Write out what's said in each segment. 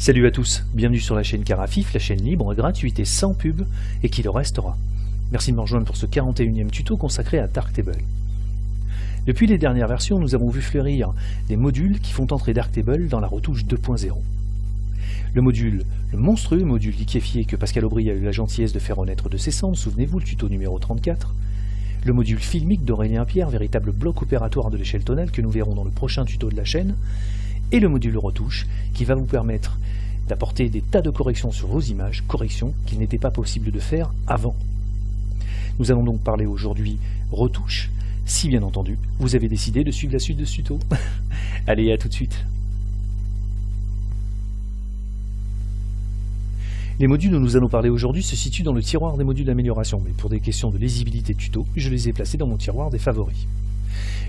Salut à tous, bienvenue sur la chaîne Carafif, la chaîne libre, gratuite et sans pub, et qui le restera. Merci de me rejoindre pour ce 41e tuto consacré à Darktable. Depuis les dernières versions, nous avons vu fleurir des modules qui font entrer Darktable dans la retouche 2.0. Le monstrueux module liquéfié que Pascal Aubry a eu la gentillesse de faire renaître de ses cendres, souvenez-vous, le tuto numéro 34. Le module filmique d'Aurélien Pierre, véritable bloc opératoire de l'échelle tonale que nous verrons dans le prochain tuto de la chaîne. Et le module retouche qui va vous permettre d'apporter des tas de corrections sur vos images, corrections qu'il n'était pas possible de faire avant. Nous allons donc parler aujourd'hui retouche, si bien entendu vous avez décidé de suivre la suite de ce tuto. Allez, à tout de suite. Les modules dont nous allons parler aujourd'hui se situent dans le tiroir des modules d'amélioration, mais pour des questions de lisibilité de tuto, je les ai placés dans mon tiroir des favoris.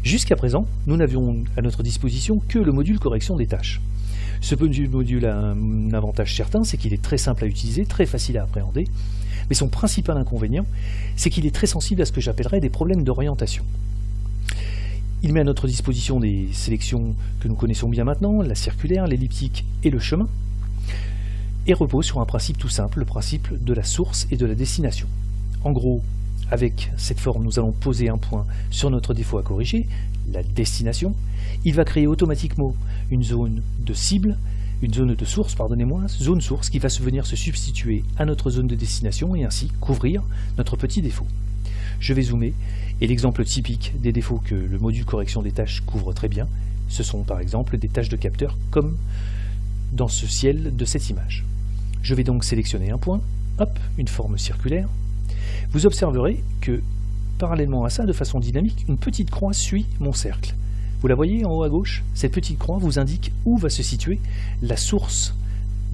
Jusqu'à présent, nous n'avions à notre disposition que le module correction des tâches. Ce module a un avantage certain, c'est qu'il est très simple à utiliser, très facile à appréhender, mais son principal inconvénient, c'est qu'il est très sensible à ce que j'appellerais des problèmes d'orientation. Il met à notre disposition des sélections que nous connaissons bien maintenant, la circulaire, l'elliptique et le chemin, et repose sur un principe tout simple, le principe de la source et de la destination. En gros, avec cette forme, nous allons poser un point sur notre défaut à corriger, la destination. Il va créer automatiquement une zone de cible, une zone de source, pardonnez-moi, zone source qui va venir se substituer à notre zone de destination et ainsi couvrir notre petit défaut. Je vais zoomer et l'exemple typique des défauts que le module correction des tâches couvre très bien, ce sont par exemple des tâches de capteur comme dans ce ciel de cette image. Je vais donc sélectionner un point, hop, une forme circulaire. Vous observerez que, parallèlement à ça, de façon dynamique, une petite croix suit mon cercle. Vous la voyez en haut à gauche? Cette petite croix vous indique où va se situer la source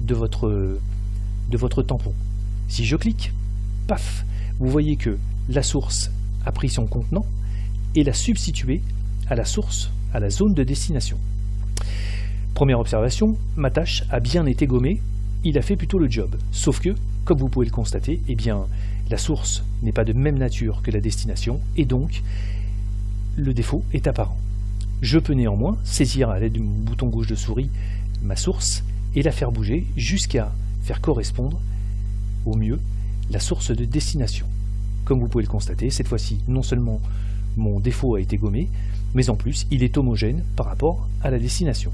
de votre tampon. Si je clique, paf, vous voyez que la source a pris son contenant et l'a substitué à la source, à la zone de destination. Première observation, ma tâche a bien été gommée, il a fait plutôt le job. Sauf que, comme vous pouvez le constater, eh bien, la source n'est pas de même nature que la destination, et donc le défaut est apparent. Je peux néanmoins saisir à l'aide du bouton gauche de souris ma source et la faire bouger jusqu'à faire correspondre au mieux la source de destination. Comme vous pouvez le constater, cette fois-ci, non seulement mon défaut a été gommé, mais en plus, il est homogène par rapport à la destination.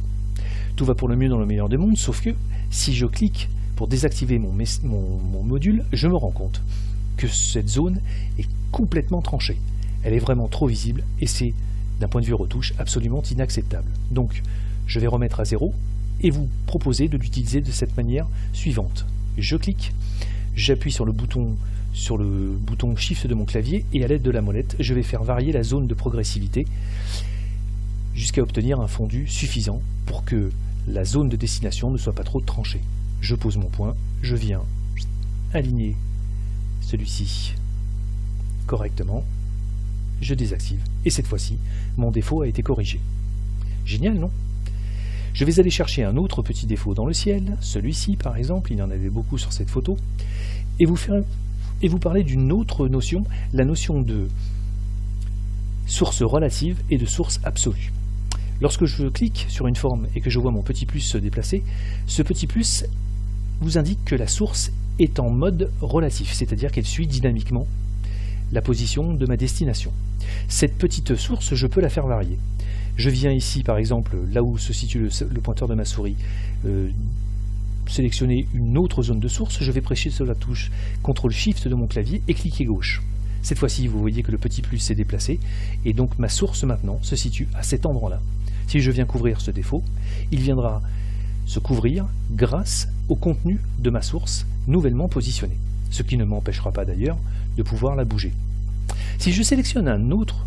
Tout va pour le mieux dans le meilleur des mondes, sauf que si je clique pour désactiver mon module, je me rends compte que cette zone est complètement tranchée. Elle est vraiment trop visible et c'est, d'un point de vue retouche, absolument inacceptable. Donc, je vais remettre à 0 et vous proposer de l'utiliser de cette manière suivante. Je clique, j'appuie sur le bouton Shift de mon clavier et à l'aide de la molette, je vais faire varier la zone de progressivité jusqu'à obtenir un fondu suffisant pour que la zone de destination ne soit pas trop tranchée. Je pose mon point, je viens aligner celui-ci correctement, je désactive, et cette fois-ci, mon défaut a été corrigé. Génial, non? Je vais aller chercher un autre petit défaut dans le ciel, celui-ci par exemple, il y en avait beaucoup sur cette photo, et vous parler d'une autre notion, la notion de source relative et de source absolue. Lorsque je clique sur une forme et que je vois mon petit plus se déplacer, ce petit plus vous indique que la source est en mode relatif, c'est-à-dire qu'elle suit dynamiquement la position de ma destination. Cette petite source, je peux la faire varier. Je viens ici, par exemple, là où se situe le pointeur de ma souris, sélectionner une autre zone de source, je vais presser sur la touche CTRL-SHIFT de mon clavier et cliquer gauche. Cette fois-ci, vous voyez que le petit plus s'est déplacé, et donc ma source maintenant se situe à cet endroit-là. Si je viens couvrir ce défaut, il viendra se couvrir grâce au contenu de ma source nouvellement positionnée, ce qui ne m'empêchera pas d'ailleurs de pouvoir la bouger. Si je sélectionne un autre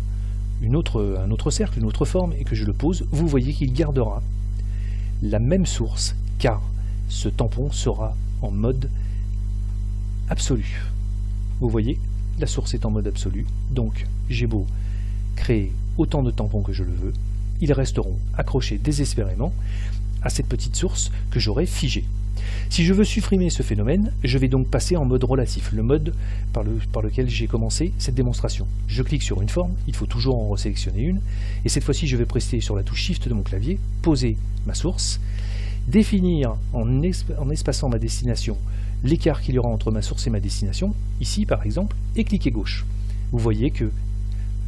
cercle, une autre forme, et que je le pose, vous voyez qu'il gardera la même source, car ce tampon sera en mode absolu. Vous voyez, la source est en mode absolu, donc j'ai beau créer autant de tampons que je le veux, ils resteront accrochés désespérément à cette petite source que j'aurai figée. Si je veux supprimer ce phénomène, je vais donc passer en mode relatif, le mode par lequel j'ai commencé cette démonstration. Je clique sur une forme, il faut toujours en resélectionner une, et cette fois-ci je vais presser sur la touche Shift de mon clavier, poser ma source, définir en espaçant ma destination l'écart qu'il y aura entre ma source et ma destination, ici par exemple, et cliquer gauche. Vous voyez que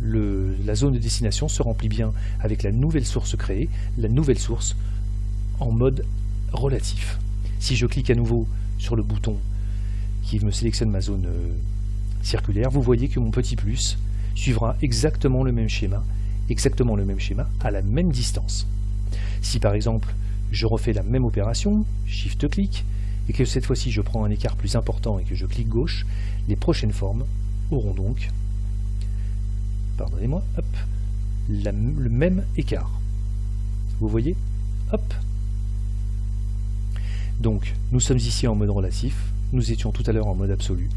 la zone de destination se remplit bien avec la nouvelle source créée, la nouvelle source en mode relatif. Si je clique à nouveau sur le bouton qui me sélectionne ma zone circulaire, vous voyez que mon petit plus suivra exactement le même schéma à la même distance. Si par exemple je refais la même opération, Shift-clic, et que cette fois-ci je prends un écart plus important et que je clique gauche, les prochaines formes auront donc, pardonnez-moi, hop, le même écart. Vous voyez? Hop. Donc, nous sommes ici en mode relatif, nous étions tout à l'heure en mode absolu.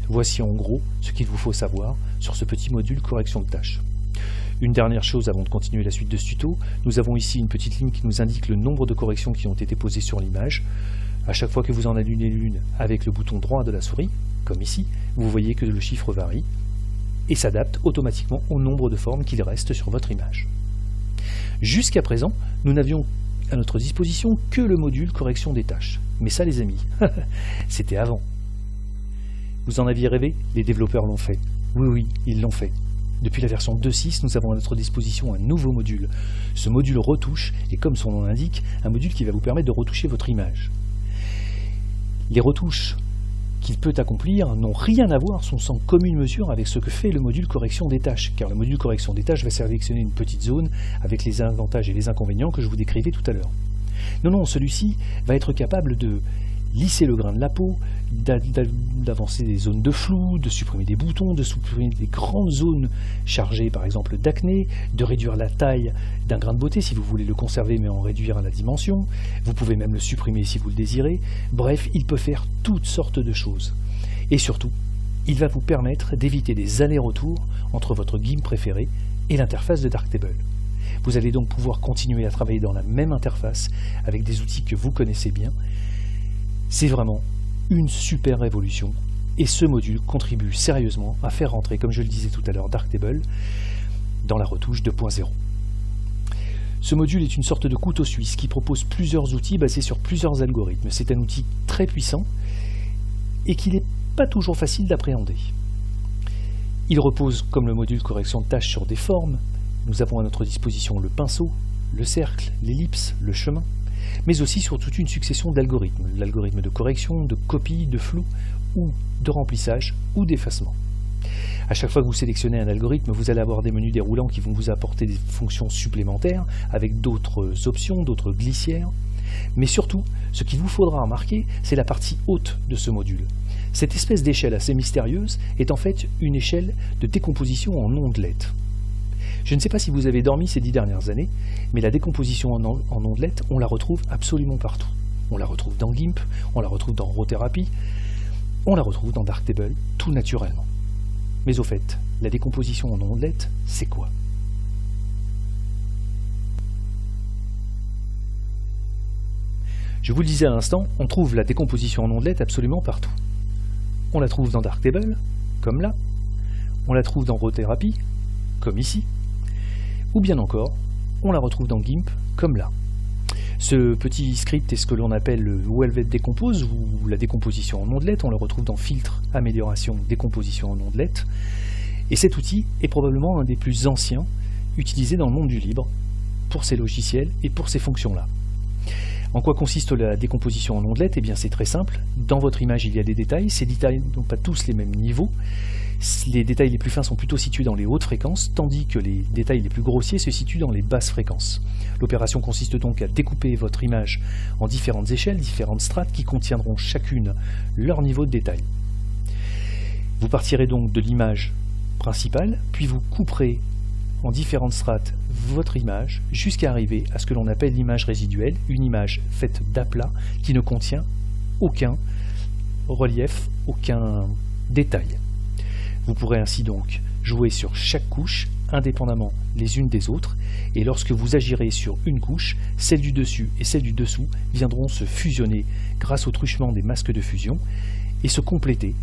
Voici en gros ce qu'il vous faut savoir sur ce petit module correction de tâches. Une dernière chose avant de continuer la suite de ce tuto, nous avons ici une petite ligne qui nous indique le nombre de corrections qui ont été posées sur l'image. À chaque fois que vous en allumez une avec le bouton droit de la souris, comme ici, vous voyez que le chiffre varie et s'adapte automatiquement au nombre de formes qu'il reste sur votre image. Jusqu'à présent, nous n'avions à notre disposition que le module correction des tâches. Mais ça les amis, c'était avant. Vous en aviez rêvé? Les développeurs l'ont fait. Oui, ils l'ont fait. Depuis la version 2.6, nous avons à notre disposition un nouveau module. Ce module retouche est, comme son nom l'indique, un module qui va vous permettre de retoucher votre image. Les retouches qu'il peut accomplir n'ont rien à voir, sont sans commune mesure avec ce que fait le module correction des tâches, car le module correction des tâches va sélectionner une petite zone avec les avantages et les inconvénients que je vous décrivais tout à l'heure. Non, celui-ci va être capable de lisser le grain de la peau, d'avancer des zones de flou, de supprimer des boutons, de supprimer des grandes zones chargées par exemple d'acné, de réduire la taille d'un grain de beauté si vous voulez le conserver mais en réduire la dimension. Vous pouvez même le supprimer si vous le désirez. Bref, il peut faire toutes sortes de choses. Et surtout, il va vous permettre d'éviter des allers-retours entre votre GIMP préféré et l'interface de Darktable. Vous allez donc pouvoir continuer à travailler dans la même interface avec des outils que vous connaissez bien. C'est vraiment une super révolution et ce module contribue sérieusement à faire rentrer, comme je le disais tout à l'heure, Darktable dans la retouche 2.0. Ce module est une sorte de couteau suisse qui propose plusieurs outils basés sur plusieurs algorithmes. C'est un outil très puissant et qu'il n'est pas toujours facile d'appréhender. Il repose, comme le module correction de tâches, sur des formes. Nous avons à notre disposition le pinceau, le cercle, l'ellipse, le chemin, mais aussi sur toute une succession d'algorithmes, l'algorithme de correction, de copie, de flou, ou de remplissage, ou d'effacement. À chaque fois que vous sélectionnez un algorithme, vous allez avoir des menus déroulants qui vont vous apporter des fonctions supplémentaires, avec d'autres options, d'autres glissières. Mais surtout, ce qu'il vous faudra remarquer, c'est la partie haute de ce module. Cette espèce d'échelle assez mystérieuse est en fait une échelle de décomposition en ondelettes. Je ne sais pas si vous avez dormi ces 10 dernières années, mais la décomposition en ondelettes, on la retrouve absolument partout. On la retrouve dans GIMP, on la retrouve dans Rotherapy, on la retrouve dans Darktable, tout naturellement. Mais au fait, la décomposition en ondelettes, c'est quoi? Je vous le disais à l'instant, on trouve la décomposition en ondelettes absolument partout. On la trouve dans Darktable, comme là, on la trouve dans Rotherapy, comme ici, ou bien encore, on la retrouve dans GIMP, comme là. Ce petit script est ce que l'on appelle le Velvet Decompose, ou la décomposition en ondelettes. On le retrouve dans Filtre, Amélioration, Décomposition en ondelettes. Et cet outil est probablement un des plus anciens utilisés dans le monde du libre, pour ces logiciels et pour ces fonctions-là. En quoi consiste la décomposition en ondelettes? Eh bien c'est très simple. Dans votre image, il y a des détails. Ces détails n'ont pas tous les mêmes niveaux. Les détails les plus fins sont plutôt situés dans les hautes fréquences, tandis que les détails les plus grossiers se situent dans les basses fréquences. L'opération consiste donc à découper votre image en différentes échelles, différentes strates qui contiendront chacune leur niveau de détail. Vous partirez donc de l'image principale, puis vous couperez en différentes strates votre image jusqu'à arriver à ce que l'on appelle l'image résiduelle, une image faite d'aplats qui ne contient aucun relief, aucun détail. Vous pourrez ainsi donc jouer sur chaque couche indépendamment les unes des autres, et lorsque vous agirez sur une couche, celle du dessus et celle du dessous viendront se fusionner grâce au truchement des masques de fusion et se compléter,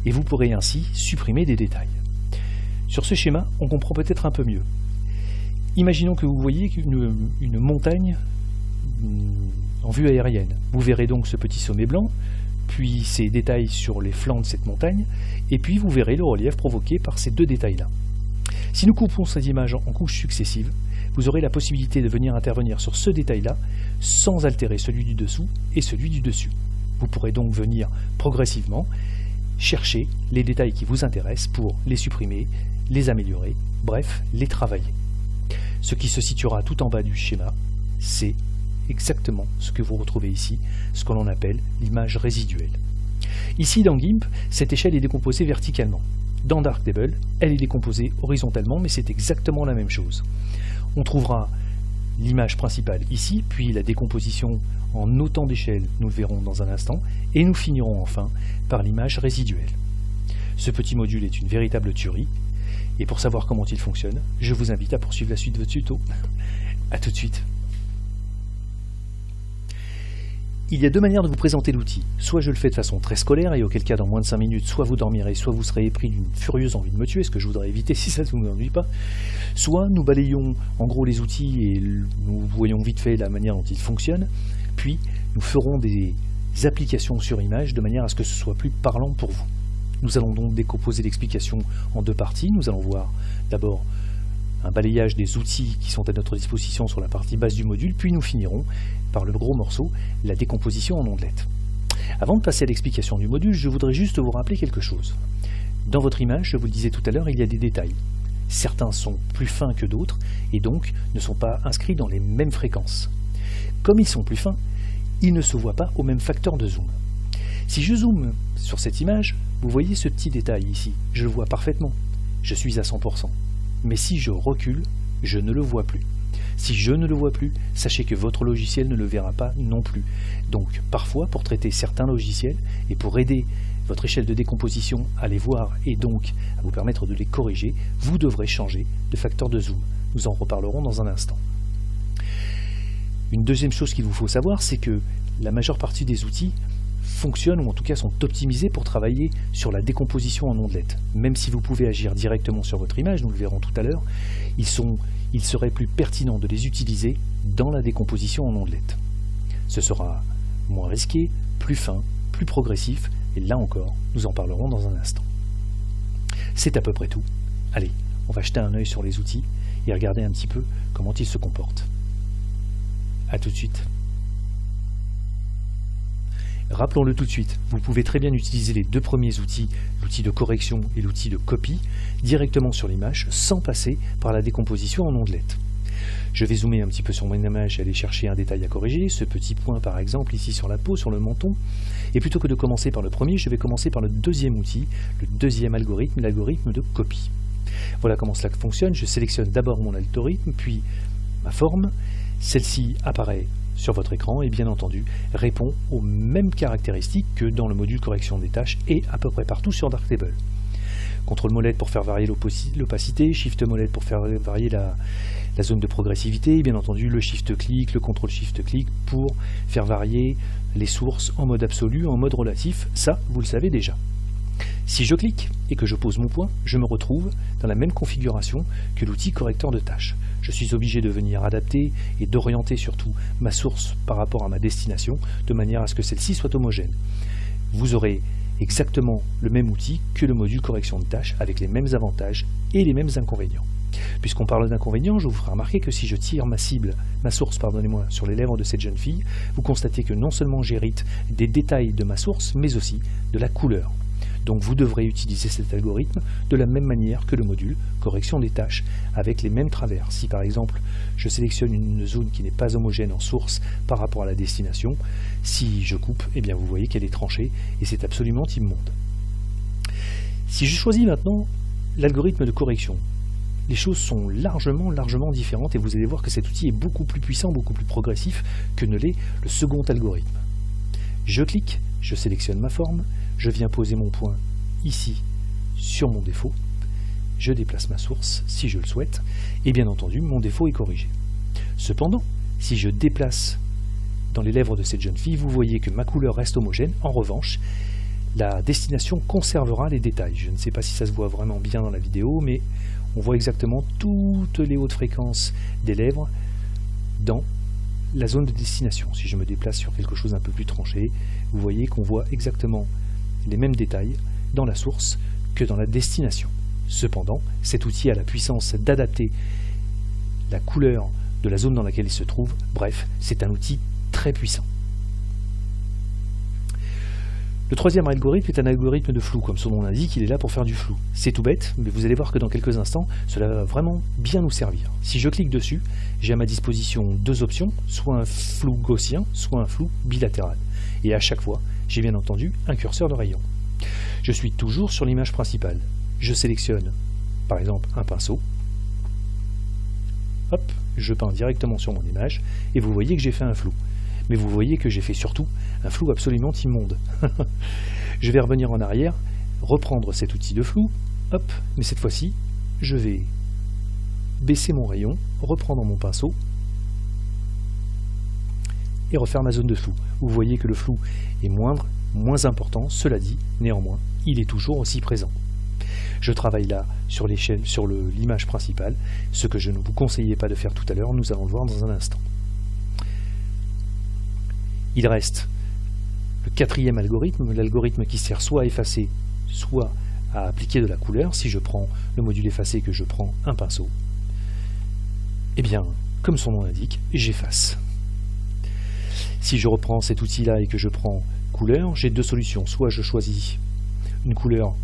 et vous pourrez ainsi supprimer des détails. Sur ce schéma, on comprend peut-être un peu mieux. Imaginons que vous voyez une montagne en vue aérienne. Vous verrez donc ce petit sommet blanc, puis ces détails sur les flancs de cette montagne, et puis vous verrez le relief provoqué par ces deux détails-là. Si nous coupons cette image en couches successives, vous aurez la possibilité de venir intervenir sur ce détail-là sans altérer celui du dessous et celui du dessus. Vous pourrez donc venir progressivement chercher les détails qui vous intéressent pour les supprimer, les améliorer, bref, les travailler. Ce qui se situera tout en bas du schéma, c'est exactement ce que vous retrouvez ici, ce que l'on appelle l'image résiduelle. Ici dans GIMP, cette échelle est décomposée verticalement. Dans Darktable, elle est décomposée horizontalement, mais c'est exactement la même chose. On trouvera l'image principale ici, puis la décomposition en autant d'échelles, nous le verrons dans un instant, et nous finirons enfin par l'image résiduelle. Ce petit module est une véritable tuerie, et pour savoir comment il fonctionne, je vous invite à poursuivre la suite de votre tuto. A tout de suite. Il y a deux manières de vous présenter l'outil. Soit je le fais de façon très scolaire, et auquel cas dans moins de 5 minutes, soit vous dormirez, soit vous serez pris d'une furieuse envie de me tuer, ce que je voudrais éviter si ça ne vous ennuie pas. Soit nous balayons en gros les outils et nous voyons vite fait la manière dont ils fonctionnent, puis nous ferons des applications sur image de manière à ce que ce soit plus parlant pour vous. Nous allons donc décomposer l'explication en deux parties. Nous allons voir d'abord un balayage des outils qui sont à notre disposition sur la partie basse du module, puis nous finirons par le gros morceau, la décomposition en ondelettes. Avant de passer à l'explication du module, je voudrais juste vous rappeler quelque chose. Dans votre image, je vous le disais tout à l'heure, il y a des détails. Certains sont plus fins que d'autres, et donc ne sont pas inscrits dans les mêmes fréquences. Comme ils sont plus fins, ils ne se voient pas au même facteur de zoom. Si je zoome sur cette image, vous voyez ce petit détail ici, je le vois parfaitement, je suis à 100%. Mais si je recule, je ne le vois plus. Si je ne le vois plus, sachez que votre logiciel ne le verra pas non plus. Donc parfois, pour traiter certains logiciels et pour aider votre échelle de décomposition à les voir et donc à vous permettre de les corriger, vous devrez changer de facteur de zoom. Nous en reparlerons dans un instant. Une deuxième chose qu'il vous faut savoir, c'est que la majeure partie des outils fonctionnent ou en tout cas sont optimisés pour travailler sur la décomposition en ondelettes. Même si vous pouvez agir directement sur votre image, nous le verrons tout à l'heure, il serait plus pertinent de les utiliser dans la décomposition en ondelettes. Ce sera moins risqué, plus fin, plus progressif, et là encore, nous en parlerons dans un instant. C'est à peu près tout. Allez, on va jeter un œil sur les outils et regarder un petit peu comment ils se comportent. A tout de suite. Rappelons-le tout de suite, vous pouvez très bien utiliser les deux premiers outils, l'outil de correction et l'outil de copie, directement sur l'image, sans passer par la décomposition en ondelettes. Je vais zoomer un petit peu sur mon image et aller chercher un détail à corriger, ce petit point par exemple ici sur la peau, sur le menton, et plutôt que de commencer par le premier, je vais commencer par le deuxième outil, le deuxième algorithme, l'algorithme de copie. Voilà comment cela fonctionne, je sélectionne d'abord mon algorithme, puis ma forme, celle-ci apparaît sur votre écran et bien entendu répond aux mêmes caractéristiques que dans le module correction des tâches et à peu près partout sur Darktable. CTRL molette pour faire varier l'opacité, Shift molette pour faire varier la zone de progressivité, et bien entendu le Shift clic, le CTRL Shift clic pour faire varier les sources en mode absolu, en mode relatif, ça vous le savez déjà. Si je clique et que je pose mon point, je me retrouve dans la même configuration que l'outil correcteur de tâches. Je suis obligé de venir adapter et d'orienter surtout ma source par rapport à ma destination, de manière à ce que celle-ci soit homogène. Vous aurez exactement le même outil que le module correction de tâches, avec les mêmes avantages et les mêmes inconvénients. Puisqu'on parle d'inconvénients, je vous ferai remarquer que si je tire ma source, sur les lèvres de cette jeune fille, vous constatez que non seulement j'hérite des détails de ma source, mais aussi de la couleur. Donc vous devrez utiliser cet algorithme de la même manière que le module correction des tâches, avec les mêmes travers. Si par exemple je sélectionne une zone qui n'est pas homogène en source par rapport à la destination, si je coupe, eh bien vous voyez qu'elle est tranchée et c'est absolument immonde. Si je choisis maintenant l'algorithme de correction, les choses sont largement différentes et vous allez voir que cet outil est beaucoup plus puissant, beaucoup plus progressif que ne l'est le second algorithme. Je clique, je sélectionne ma forme, je viens poser mon point ici sur mon défaut, je déplace ma source si je le souhaite, et bien entendu mon défaut est corrigé. Cependant, si je déplace dans les lèvres de cette jeune fille, vous voyez que ma couleur reste homogène, en revanche, la destination conservera les détails. Je ne sais pas si ça se voit vraiment bien dans la vidéo, mais on voit exactement toutes les hautes fréquences des lèvres dans la zone de destination. Si je me déplace sur quelque chose un peu plus tranché, vous voyez qu'on voit exactement les mêmes détails dans la source que dans la destination. Cependant, cet outil a la puissance d'adapter la couleur de la zone dans laquelle il se trouve. Bref, c'est un outil très puissant. Le troisième algorithme est un algorithme de flou. Comme son nom l'indique, il est là pour faire du flou. C'est tout bête, mais vous allez voir que dans quelques instants, cela va vraiment bien nous servir. Si je clique dessus, j'ai à ma disposition deux options, soit un flou gaussien, soit un flou bilatéral. Et à chaque fois, j'ai bien entendu un curseur de rayon. Je suis toujours sur l'image principale. Je sélectionne, par exemple, un pinceau. Hop, je peins directement sur mon image, et vous voyez que j'ai fait un flou. Mais vous voyez que j'ai fait surtout un flou absolument immonde. Je vais revenir en arrière, reprendre cet outil de flou, hop, mais cette fois-ci, je vais baisser mon rayon, reprendre mon pinceau et refaire ma zone de flou. Vous voyez que le flou est moindre, moins important, cela dit, néanmoins, il est toujours aussi présent. Je travaille là sur l'échelle, sur l'image principale, ce que je ne vous conseillais pas de faire tout à l'heure, nous allons le voir dans un instant. Il reste le quatrième algorithme, l'algorithme qui sert soit à effacer, soit à appliquer de la couleur. Si je prends le module effacé et que je prends un pinceau, eh bien, comme son nom l'indique, j'efface. Si je reprends cet outil-là et que je prends couleur, j'ai deux solutions. Soit je choisis une couleur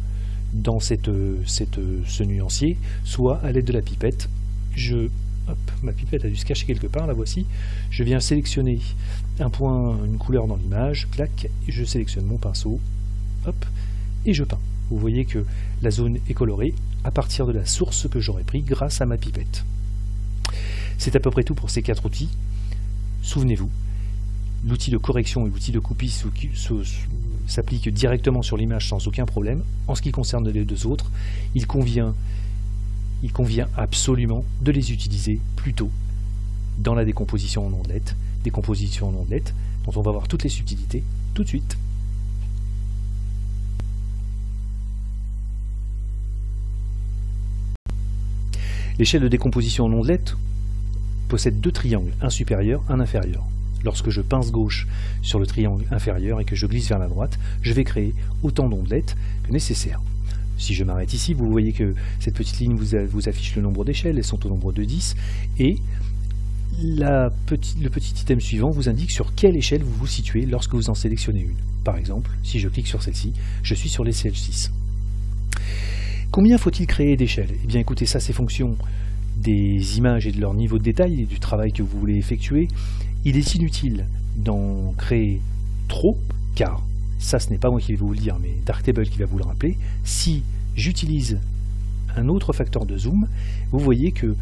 dans ce nuancier, soit à l'aide de la pipette, hop, ma pipette a dû se cacher quelque part, la voici. Je viens sélectionner un point, une couleur dans l'image, clac, et je sélectionne mon pinceau, hop, et je peins. Vous voyez que la zone est colorée à partir de la source que j'aurais pris grâce à ma pipette. C'est à peu près tout pour ces quatre outils. Souvenez-vous, l'outil de correction et l'outil de copie s'appliquent directement sur l'image sans aucun problème. En ce qui concerne les deux autres, il convient absolument de les utiliser plutôt dans la décomposition en ondelettes, dont on va voir toutes les subtilités tout de suite. L'échelle de décomposition en ondelettes possède deux triangles, un supérieur, un inférieur. Lorsque je pince gauche sur le triangle inférieur et que je glisse vers la droite, je vais créer autant d'ondelettes que nécessaire. Si je m'arrête ici, vous voyez que cette petite ligne vous affiche le nombre d'échelles, elles sont au nombre de 10, et le petit item suivant vous indique sur quelle échelle vous vous situez lorsque vous en sélectionnez une. Par exemple, si je clique sur celle-ci, je suis sur l'échelle 6. Combien faut-il créer d'échelles? Eh bien écoutez, ça c'est fonction des images et de leur niveau de détail et du travail que vous voulez effectuer. Il est inutile d'en créer trop, car ça ce n'est pas moi qui vais vous le dire, mais Darktable qui va vous le rappeler. Si j'utilise un autre facteur de zoom, vous voyez que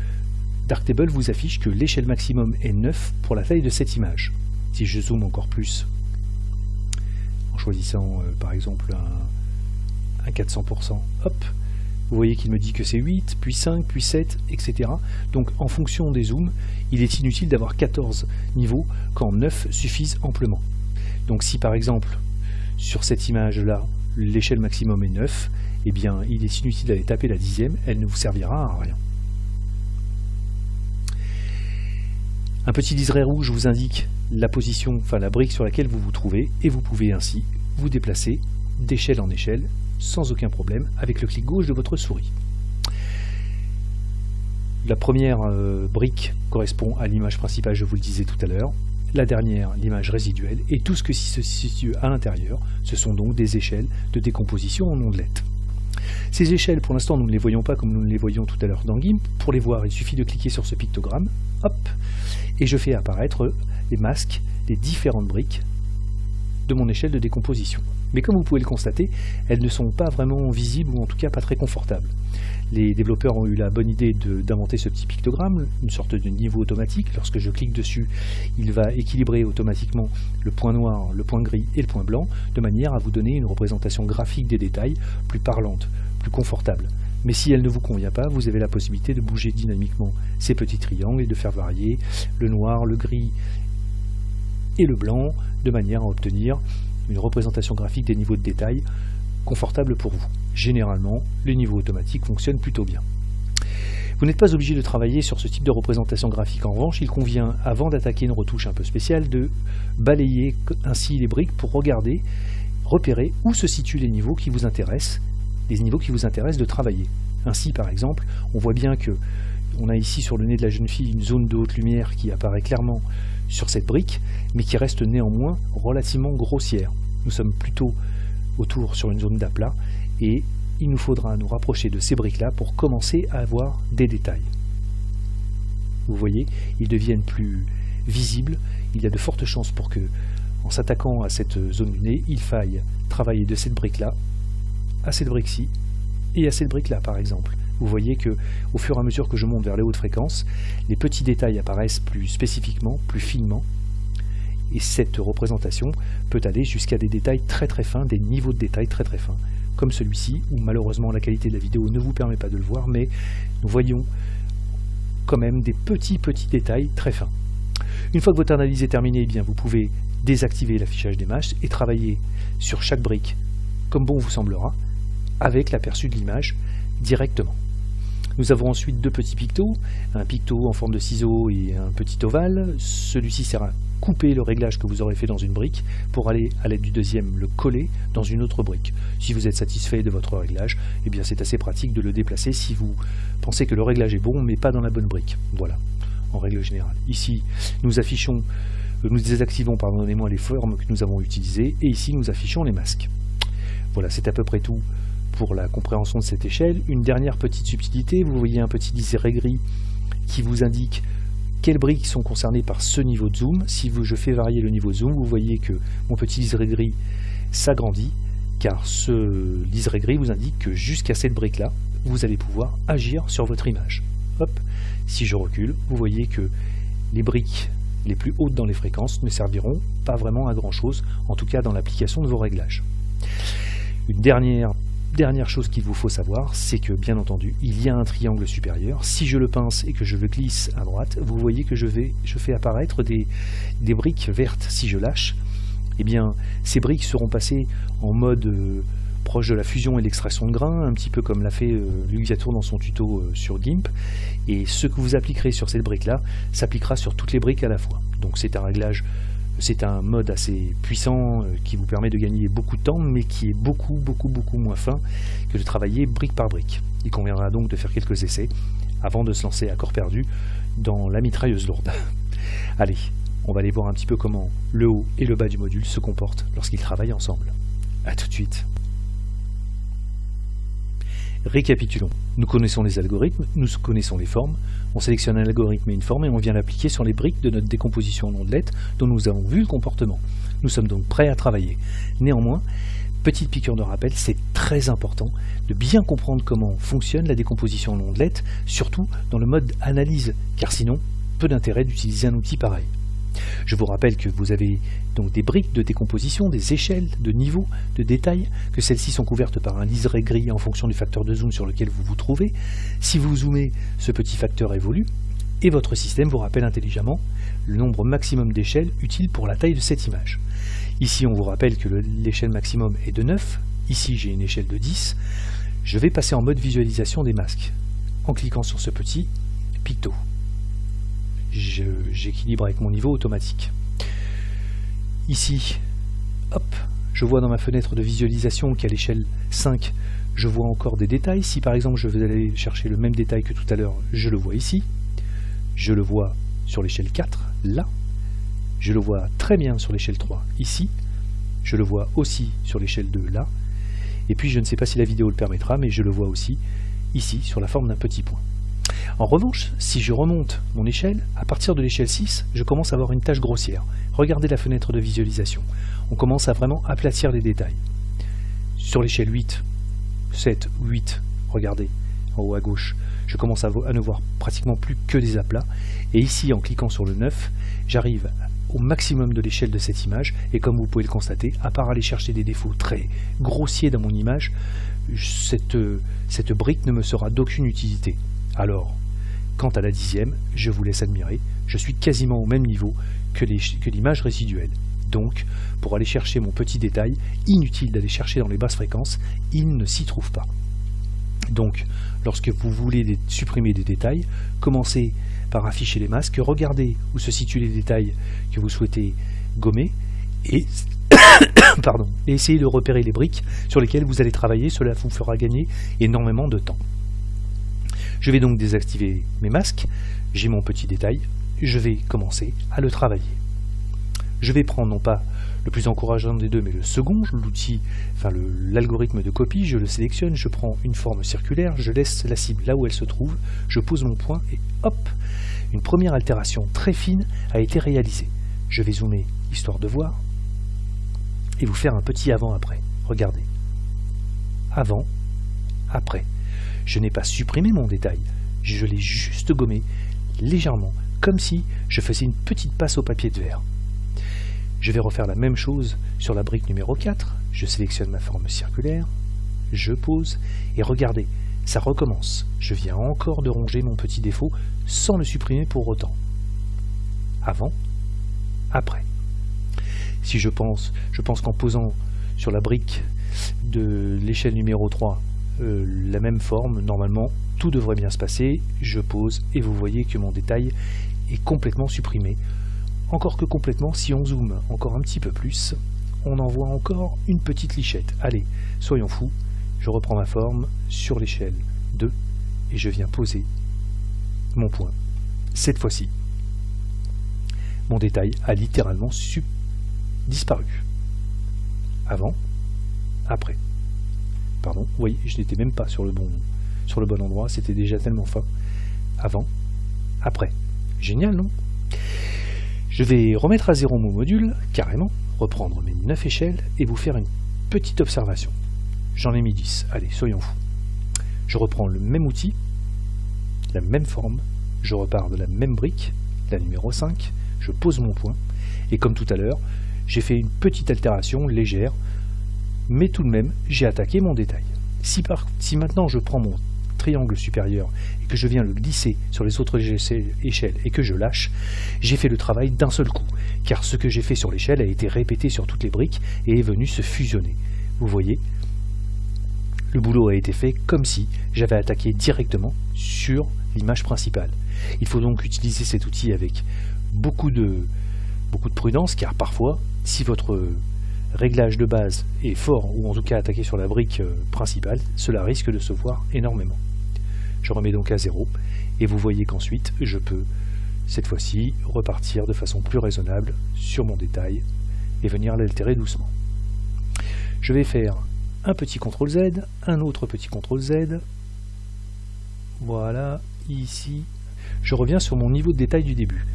Darktable vous affiche que l'échelle maximum est 9 pour la taille de cette image. Si je zoome encore plus, en choisissant par exemple un 400%, hop, vous voyez qu'il me dit que c'est 8, puis 5, puis 7, etc. Donc en fonction des zooms, il est inutile d'avoir 14 niveaux quand 9 suffisent amplement. Donc si par exemple, sur cette image-là, l'échelle maximum est 9, eh bien il est inutile d'aller taper la dixième, elle ne vous servira à rien. Un petit liseré rouge vous indique la position, enfin la brique sur laquelle vous vous trouvez, et vous pouvez ainsi vous déplacer d'échelle en échelle sans aucun problème avec le clic gauche de votre souris. La première brique correspond à l'image principale, je vous le disais tout à l'heure. La dernière, l'image résiduelle, et tout ce qui se situe à l'intérieur, ce sont donc des échelles de décomposition en ondelettes. Ces échelles, pour l'instant, nous ne les voyons pas comme nous les voyions tout à l'heure dans GIMP. Pour les voir, il suffit de cliquer sur ce pictogramme, hop, et je fais apparaître les masques des différentes briques de mon échelle de décomposition. Mais comme vous pouvez le constater, elles ne sont pas vraiment visibles, ou en tout cas pas très confortables. Les développeurs ont eu la bonne idée d'inventer ce petit pictogramme, une sorte de niveau automatique. Lorsque je clique dessus, il va équilibrer automatiquement le point noir, le point gris et le point blanc, de manière à vous donner une représentation graphique des détails plus parlante, plus confortable. Mais si elle ne vous convient pas, vous avez la possibilité de bouger dynamiquement ces petits triangles et de faire varier le noir, le gris et le blanc, de manière à obtenir une représentation graphique des niveaux de détail confortable pour vous. Généralement, les niveaux automatiques fonctionnent plutôt bien. Vous n'êtes pas obligé de travailler sur ce type de représentation graphique. En revanche, il convient, avant d'attaquer une retouche un peu spéciale, de balayer ainsi les briques pour regarder, repérer où se situent les niveaux qui vous intéressent, de travailler. Ainsi, par exemple, on voit bien que on a ici sur le nez de la jeune fille une zone de haute lumière qui apparaît clairement sur cette brique, mais qui reste néanmoins relativement grossière. Nous sommes plutôt autour sur une zone d'aplat, et il nous faudra nous rapprocher de ces briques-là pour commencer à avoir des détails. Vous voyez, ils deviennent plus visibles. Il y a de fortes chances pour que, en s'attaquant à cette zone du nez, il faille travailler de cette brique-là à cette brique-ci et à cette brique-là, par exemple. Vous voyez que, au fur et à mesure que je monte vers les hautes fréquences, les petits détails apparaissent plus spécifiquement, plus finement, et cette représentation peut aller jusqu'à des détails très très fins, des niveaux de détails très très fins, comme celui-ci, où malheureusement la qualité de la vidéo ne vous permet pas de le voir, mais nous voyons quand même des petits détails très fins. Une fois que votre analyse est terminée, eh bien, vous pouvez désactiver l'affichage des images et travailler sur chaque brique comme bon vous semblera, avec l'aperçu de l'image directement. Nous avons ensuite deux petits pictos, un picto en forme de ciseau et un petit ovale. Celui-ci sert à couper le réglage que vous aurez fait dans une brique pour aller, à l'aide du deuxième, le coller dans une autre brique. Si vous êtes satisfait de votre réglage, eh bien c'est assez pratique de le déplacer si vous pensez que le réglage est bon mais pas dans la bonne brique. Voilà, en règle générale. Ici, nous désactivons pardonnez-moi, les formes que nous avons utilisées et ici nous affichons les masques. Voilà, c'est à peu près tout pour la compréhension de cette échelle. Une dernière petite subtilité, vous voyez un petit liseré gris qui vous indique quelles briques sont concernées par ce niveau de zoom. Si je fais varier le niveau de zoom, vous voyez que mon petit liseré gris s'agrandit, car ce liseré gris vous indique que jusqu'à cette brique-là, vous allez pouvoir agir sur votre image. Hop, si je recule, vous voyez que les briques les plus hautes dans les fréquences ne serviront pas vraiment à grand-chose, en tout cas dans l'application de vos réglages. Une dernière chose qu'il vous faut savoir, c'est que bien entendu, il y a un triangle supérieur. Si je le pince et que je le glisse à droite, vous voyez que je fais apparaître des briques vertes. Si je lâche, eh bien, ces briques seront passées en mode proche de la fusion et l'extraction de grains, un petit peu comme l'a fait Luc Viatour dans son tuto sur GIMP. Et ce que vous appliquerez sur cette brique-là s'appliquera sur toutes les briques à la fois. Donc c'est un réglage. C'est un mode assez puissant qui vous permet de gagner beaucoup de temps, mais qui est beaucoup moins fin que de travailler brique par brique. Il conviendra donc de faire quelques essais avant de se lancer à corps perdu dans la mitrailleuse lourde. Allez, on va aller voir un petit peu comment le haut et le bas du module se comportent lorsqu'ils travaillent ensemble. A tout de suite. Récapitulons. Nous connaissons les algorithmes, nous connaissons les formes, on sélectionne un algorithme et une forme et on vient l'appliquer sur les briques de notre décomposition en ondelettes dont nous avons vu le comportement. Nous sommes donc prêts à travailler. Néanmoins, petite piqûre de rappel, c'est très important de bien comprendre comment fonctionne la décomposition en ondelettes, surtout dans le mode analyse, car sinon, peu d'intérêt d'utiliser un outil pareil. Je vous rappelle que vous avez donc des briques de décomposition, des échelles de niveau, de détail, que celles-ci sont couvertes par un liseré gris en fonction du facteur de zoom sur lequel vous vous trouvez. Si vous zoomez, ce petit facteur évolue et votre système vous rappelle intelligemment le nombre maximum d'échelles utiles pour la taille de cette image. Ici, on vous rappelle que l'échelle maximum est de 9. Ici, j'ai une échelle de 10. Je vais passer en mode visualisation des masques en cliquant sur ce petit picto. J'équilibre avec mon niveau automatique. Ici, hop, je vois dans ma fenêtre de visualisation qu'à l'échelle 5, je vois encore des détails. Si par exemple je veux aller chercher le même détail que tout à l'heure, je le vois ici. Je le vois sur l'échelle 4, là. Je le vois très bien sur l'échelle 3, ici. Je le vois aussi sur l'échelle 2, là. Et puis je ne sais pas si la vidéo le permettra, mais je le vois aussi ici, sur la forme d'un petit point. En revanche, si je remonte mon échelle, à partir de l'échelle 6, je commence à avoir une tache grossière. Regardez la fenêtre de visualisation. On commence à vraiment aplatir les détails. Sur l'échelle 8, 7, 8, regardez, en haut à gauche, je commence à ne voir pratiquement plus que des aplats. Et ici, en cliquant sur le 9, j'arrive au maximum de l'échelle de cette image. Et comme vous pouvez le constater, à part aller chercher des défauts très grossiers dans mon image, cette brique ne me sera d'aucune utilité. Alors, quant à la 10e, je vous laisse admirer, je suis quasiment au même niveau que l'image résiduelle. Donc, pour aller chercher mon petit détail, inutile d'aller chercher dans les basses fréquences, il ne s'y trouve pas. Donc, lorsque vous voulez supprimer des détails, commencez par afficher les masques, regardez où se situent les détails que vous souhaitez gommer et, pardon, et essayez de repérer les briques sur lesquelles vous allez travailler. Cela vous fera gagner énormément de temps. Je vais donc désactiver mes masques, j'ai mon petit détail, je vais commencer à le travailler. Je vais prendre non pas le plus encourageant des deux, mais le second, l'outil, enfin l'algorithme de copie, je le sélectionne, je prends une forme circulaire, je laisse la cible là où elle se trouve, je pose mon point et hop, une première altération très fine a été réalisée. Je vais zoomer histoire de voir et vous faire un petit avant-après. Regardez. Avant, après. Je n'ai pas supprimé mon détail, je l'ai juste gommé légèrement, comme si je faisais une petite passe au papier de verre. Je vais refaire la même chose sur la brique numéro 4, je sélectionne ma forme circulaire, je pose et regardez, ça recommence. Je viens encore de ronger mon petit défaut sans le supprimer pour autant. Avant, après. Si je pense qu'en posant sur la brique de l'échelle numéro 3 la même forme, normalement tout devrait bien se passer. Je pose et vous voyez que mon détail est complètement supprimé. Encore que complètement, si on zoome encore un petit peu plus, on en voit encore une petite lichette. Allez, soyons fous, je reprends ma forme sur l'échelle 2 et je viens poser mon point. Cette fois-ci, mon détail a littéralement disparu. Avant, après. Pardon, vous voyez, je n'étais même pas sur le bon endroit, c'était déjà tellement fin. Avant, après. Génial, non? Je vais remettre à zéro mon module, carrément, reprendre mes 9 échelles et vous faire une petite observation. J'en ai mis 10, allez, soyons fous. Je reprends le même outil, la même forme, je repars de la même brique, la numéro 5, je pose mon point, et comme tout à l'heure, j'ai fait une petite altération légère, mais tout de même, j'ai attaqué mon détail. Si maintenant je prends mon triangle supérieur et que je viens le glisser sur les autres échelles et que je lâche, j'ai fait le travail d'un seul coup, car ce que j'ai fait sur l'échelle a été répété sur toutes les briques et est venu se fusionner. Vous voyez, le boulot a été fait comme si j'avais attaqué directement sur l'image principale. Il faut donc utiliser cet outil avec beaucoup de prudence, car parfois, si votre réglage de base est fort, ou en tout cas attaqué sur la brique principale, cela risque de se voir énormément. Je remets donc à 0, et vous voyez qu'ensuite, je peux, cette fois-ci, repartir de façon plus raisonnable sur mon détail, et venir l'altérer doucement. Je vais faire un petit CTRL Z, un autre petit CTRL Z, voilà, ici, je reviens sur mon niveau de détail du début.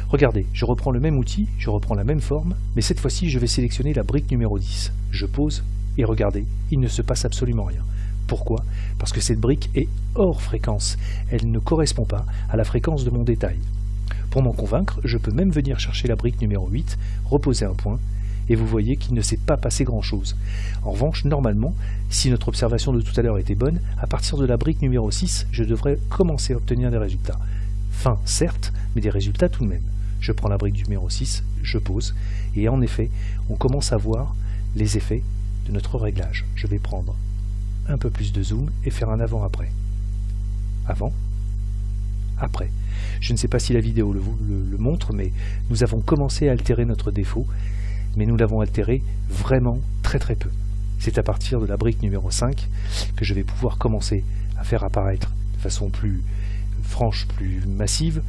Regardez, je reprends le même outil, je reprends la même forme, mais cette fois-ci je vais sélectionner la brique numéro 10. Je pose et regardez, il ne se passe absolument rien. Pourquoi? Parce que cette brique est hors fréquence, elle ne correspond pas à la fréquence de mon détail. Pour m'en convaincre, je peux même venir chercher la brique numéro 8, reposer un point, et vous voyez qu'il ne s'est pas passé grand-chose. En revanche, normalement, si notre observation de tout à l'heure était bonne, à partir de la brique numéro 6, je devrais commencer à obtenir des résultats. Fin, certes, mais des résultats tout de même. Je prends la brique numéro 6, je pose, et en effet, on commence à voir les effets de notre réglage. Je vais prendre un peu plus de zoom et faire un avant-après. Avant, après. Je ne sais pas si la vidéo le montre, mais nous avons commencé à altérer notre défaut, mais nous l'avons altéré vraiment très très peu. C'est à partir de la brique numéro 5 que je vais pouvoir commencer à faire apparaître de façon plus franche, plus massive,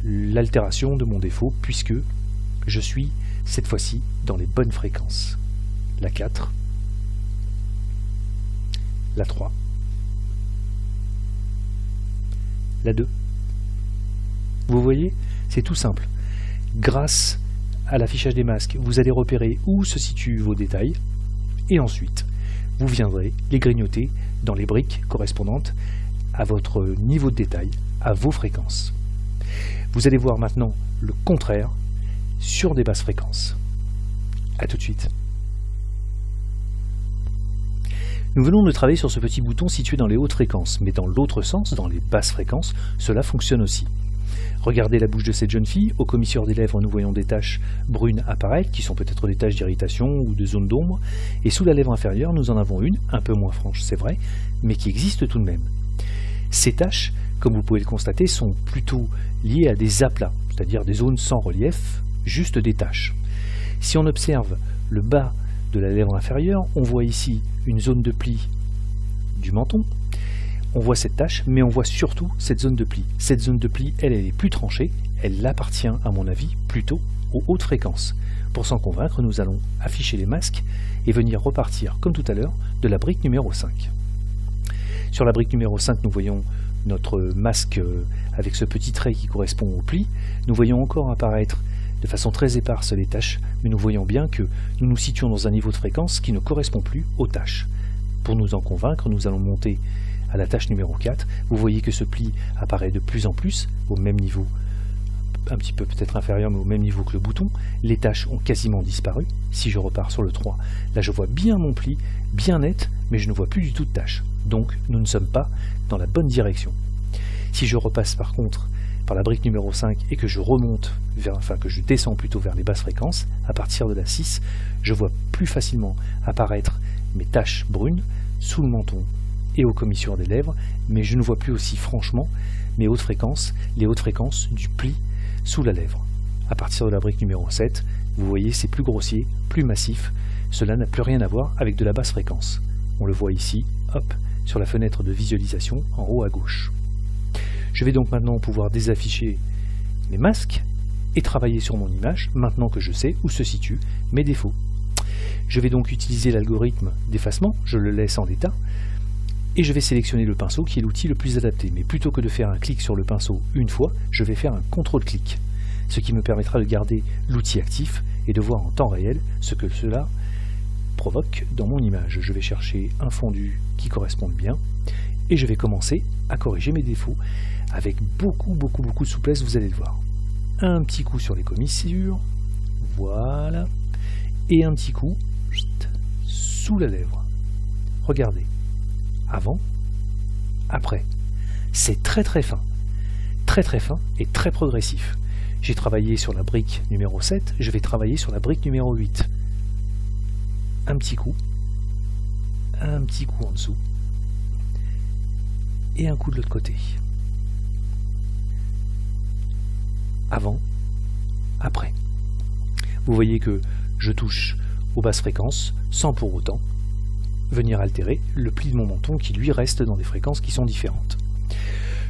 l'altération de mon défaut, puisque je suis cette fois-ci dans les bonnes fréquences. La 4, la 3, la 2. Vous voyez, c'est tout simple. Grâce à l'affichage des masques, vous allez repérer où se situent vos détails, et ensuite, vous viendrez les grignoter dans les briques correspondantes à votre niveau de détail, à vos fréquences. Vous allez voir maintenant le contraire sur des basses fréquences. A tout de suite. Nous venons de travailler sur ce petit bouton situé dans les hautes fréquences, mais dans l'autre sens, dans les basses fréquences, cela fonctionne aussi. Regardez la bouche de cette jeune fille. Au commissure des lèvres, nous voyons des taches brunes apparaître, qui sont peut-être des taches d'irritation ou de zone d'ombre. Et sous la lèvre inférieure, nous en avons une, un peu moins franche, c'est vrai, mais qui existe tout de même. Ces taches, comme vous pouvez le constater, sont plutôt liées à des aplats, c'est-à-dire des zones sans relief, juste des taches. Si on observe le bas de la lèvre inférieure, on voit ici une zone de pli du menton. On voit cette tache, mais on voit surtout cette zone de pli. Cette zone de pli, elle est plus tranchée, elle appartient, à mon avis, plutôt aux hautes fréquences. Pour s'en convaincre, nous allons afficher les masques et venir repartir, comme tout à l'heure, de la brique numéro 5. Sur la brique numéro 5, nous voyons notre masque avec ce petit trait qui correspond au pli. Nous voyons encore apparaître de façon très éparse les taches, mais nous voyons bien que nous nous situons dans un niveau de fréquence qui ne correspond plus aux taches. Pour nous en convaincre, nous allons monter à la tâche numéro 4, vous voyez que ce pli apparaît de plus en plus, au même niveau, un petit peu peut-être inférieur, mais au même niveau que le bouton. Les taches ont quasiment disparu. Si je repars sur le 3, là je vois bien mon pli, bien net, mais je ne vois plus du tout de taches. Donc nous ne sommes pas dans la bonne direction. Si je repasse par contre par la brique numéro 5 et que je remonte, que je descends plutôt vers les basses fréquences, à partir de la 6, je vois plus facilement apparaître mes taches brunes sous le menton et aux commissures des lèvres, mais je ne vois plus aussi franchement mes hautes fréquences, les hautes fréquences du pli sous la lèvre. À partir de la brique numéro 7, vous voyez, c'est plus grossier, plus massif, cela n'a plus rien à voir avec de la basse fréquence. On le voit ici, hop, sur la fenêtre de visualisation en haut à gauche. Je vais donc maintenant pouvoir désafficher mes masques et travailler sur mon image, maintenant que je sais où se situent mes défauts. Je vais donc utiliser l'algorithme d'effacement, je le laisse en l'état, et je vais sélectionner le pinceau qui est l'outil le plus adapté. Mais plutôt que de faire un clic sur le pinceau une fois, je vais faire un contrôle-clic, ce qui me permettra de garder l'outil actif et de voir en temps réel ce que cela provoque dans mon image. Je vais chercher un fondu qui corresponde bien, et je vais commencer à corriger mes défauts avec beaucoup de souplesse, vous allez le voir. Un petit coup sur les commissures, voilà, et un petit coup sous la lèvre. Regardez. Avant, après. C'est très fin et très progressif. J'ai travaillé sur la brique numéro 7, je vais travailler sur la brique numéro 8. Un petit coup en dessous, et un coup de l'autre côté. Avant, après. Vous voyez que je touche aux basses fréquences sans pour autant venir altérer le pli de mon menton qui lui reste dans des fréquences qui sont différentes.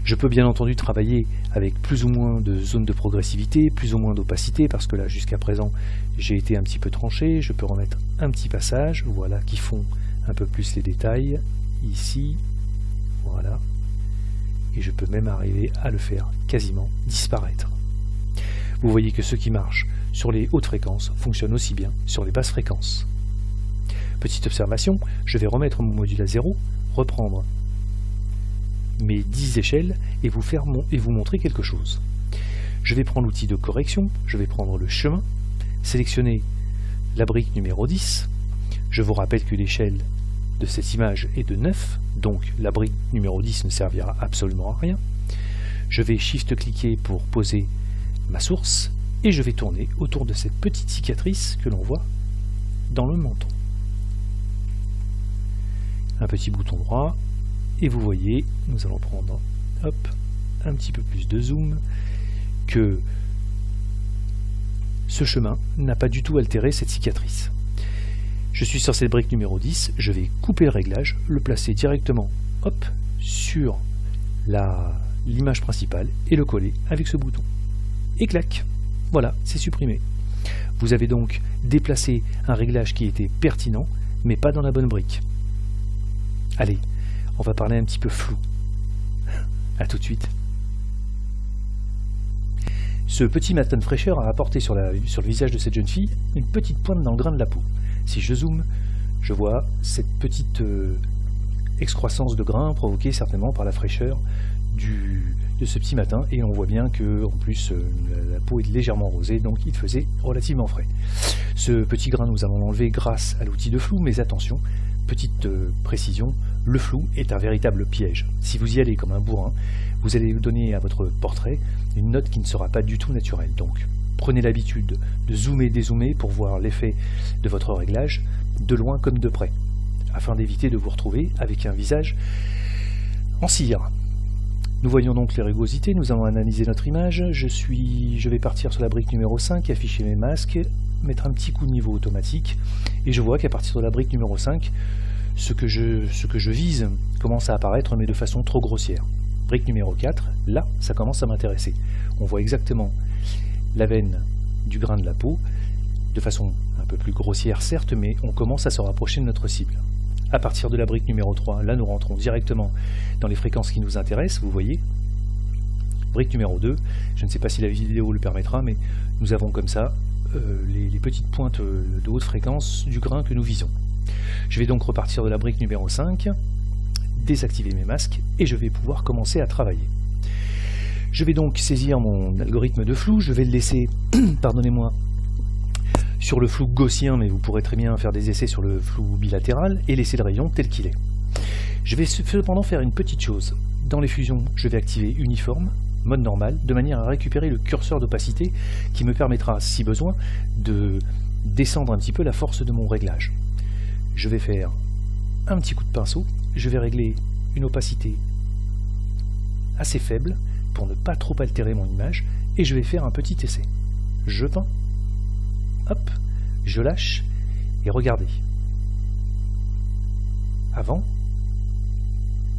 Je peux bien entendu travailler avec plus ou moins de zones de progressivité, plus ou moins d'opacité, parce que là jusqu'à présent j'ai été un petit peu tranché. Je peux remettre un petit passage, voilà, qui font un peu plus les détails, ici, voilà, et je peux même arriver à le faire quasiment disparaître. Vous voyez que ce qui marche sur les hautes fréquences fonctionne aussi bien sur les basses fréquences. Petite observation, je vais remettre mon module à 0, reprendre mes 10 échelles et vous montrer quelque chose. Je vais prendre l'outil de correction, je vais prendre le chemin, sélectionner la brique numéro 10. Je vous rappelle que l'échelle de cette image est de 9, donc la brique numéro 10 ne servira absolument à rien. Je vais shift-cliquer pour poser ma source et je vais tourner autour de cette petite cicatrice que l'on voit dans le menton. Un petit bouton droit, et vous voyez, nous allons prendre hop, un petit peu plus de zoom, que ce chemin n'a pas du tout altéré cette cicatrice. Je suis sur cette brique numéro 10, je vais couper le réglage, le placer directement hop, sur l'image principale et le coller avec ce bouton. Et clac, voilà, c'est supprimé. Vous avez donc déplacé un réglage qui était pertinent, mais pas dans la bonne brique. Allez, on va parler un petit peu flou. A tout de suite. Ce petit matin de fraîcheur a apporté sur le visage de cette jeune fille une petite pointe dans le grain de la peau. Si je zoome, je vois cette petite excroissance de grain provoquée certainement par la fraîcheur de ce petit matin, et on voit bien que en plus la peau est légèrement rosée, donc il faisait relativement frais. Ce petit grain, nous allons l'enlever grâce à l'outil de flou, mais attention, petite précision, le flou est un véritable piège. Si vous y allez comme un bourrin, vous allez donner à votre portrait une note qui ne sera pas du tout naturelle. Donc prenez l'habitude de zoomer, dézoomer pour voir l'effet de votre réglage de loin comme de près, afin d'éviter de vous retrouver avec un visage en cire. Nous voyons donc les rugosités, nous allons analyser notre image. Je vais partir sur la brique numéro 5, afficher mes masques, mettre un petit coup de niveau automatique, et je vois qu'à partir de la brique numéro 5, ce que je vise commence à apparaître, mais de façon trop grossière. Brique numéro 4, là, ça commence à m'intéresser. On voit exactement la veine du grain de la peau, de façon un peu plus grossière certes, mais on commence à se rapprocher de notre cible. À partir de la brique numéro 3, là nous rentrons directement dans les fréquences qui nous intéressent, vous voyez. Brique numéro 2, je ne sais pas si la vidéo le permettra, mais nous avons comme ça les petites pointes de haute fréquence du grain que nous visons. Je vais donc repartir de la brique numéro 5, désactiver mes masques, et je vais pouvoir commencer à travailler. Je vais donc saisir mon algorithme de flou, je vais le laisser, pardonnez-moi, sur le flou gaussien, mais vous pourrez très bien faire des essais sur le flou bilatéral et laisser le rayon tel qu'il est. Je vais cependant faire une petite chose. Dans les fusions, je vais activer uniforme, mode normal, de manière à récupérer le curseur d'opacité qui me permettra, si besoin, de descendre un petit peu la force de mon réglage. Je vais faire un petit coup de pinceau, je vais régler une opacité assez faible pour ne pas trop altérer mon image, et je vais faire un petit essai. Je peins. Hop, je lâche, et regardez. Avant,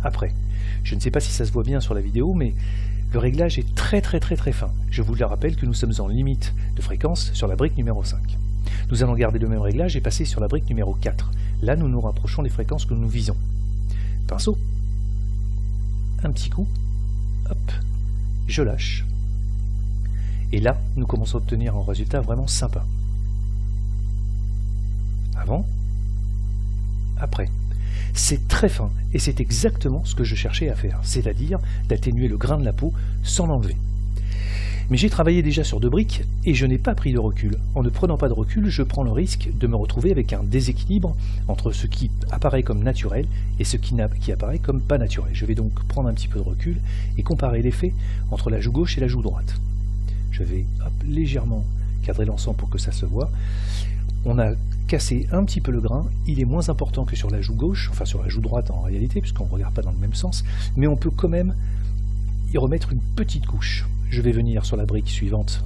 après. Je ne sais pas si ça se voit bien sur la vidéo, mais le réglage est très fin. Je vous le rappelle que nous sommes en limite de fréquence sur la brique numéro 5. Nous allons garder le même réglage et passer sur la brique numéro 4. Là, nous nous rapprochons des fréquences que nous visons. Pinceau, un petit coup, hop, je lâche. Et là, nous commençons à obtenir un résultat vraiment sympa. Avant, après. C'est très fin, et c'est exactement ce que je cherchais à faire, c'est-à-dire d'atténuer le grain de la peau sans l'enlever. Mais j'ai travaillé déjà sur 2 briques, et je n'ai pas pris de recul. En ne prenant pas de recul, je prends le risque de me retrouver avec un déséquilibre entre ce qui apparaît comme naturel et ce qui apparaît comme pas naturel. Je vais donc prendre un petit peu de recul et comparer l'effet entre la joue gauche et la joue droite. Je vais légèrement cadrer l'ensemble pour que ça se voit. On a cassé un petit peu le grain, il est moins important que sur la joue gauche, enfin sur la joue droite en réalité, puisqu'on ne regarde pas dans le même sens, mais on peut quand même y remettre une petite couche. Je vais venir sur la brique suivante,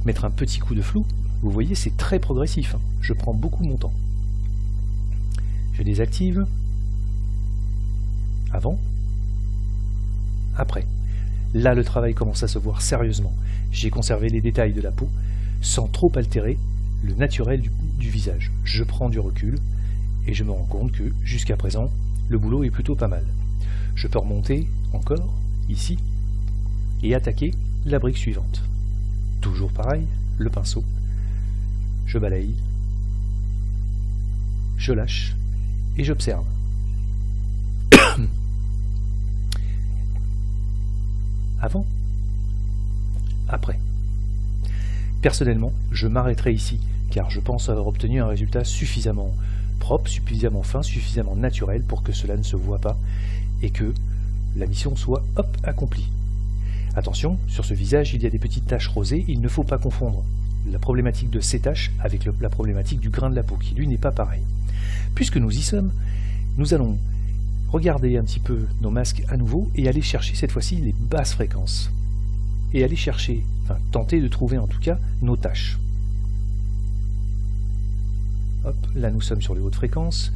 mettre un petit coup de flou. Vous voyez, c'est très progressif, hein. Je prends beaucoup mon temps. Je désactive. Avant. Après. Là, le travail commence à se voir sérieusement. J'ai conservé les détails de la peau, sans trop altérer le naturel du visage. Je prends du recul et je me rends compte que jusqu'à présent, le boulot est plutôt pas mal. Je peux remonter encore, ici, et attaquer la brique suivante. Toujours pareil, le pinceau. Je balaye, je lâche et j'observe. Avant, après. Personnellement, je m'arrêterai ici, car je pense avoir obtenu un résultat suffisamment propre, suffisamment fin, suffisamment naturel pour que cela ne se voit pas et que la mission soit accomplie. Attention, sur ce visage, il y a des petites taches rosées, il ne faut pas confondre la problématique de ces taches avec la problématique du grain de la peau, qui lui n'est pas pareil. Puisque nous y sommes, nous allons regarder un petit peu nos masques à nouveau et aller chercher cette fois-ci les basses fréquences. Et aller chercher, enfin tenter de trouver en tout cas, nos taches. Hop, là nous sommes sur les hautes fréquences.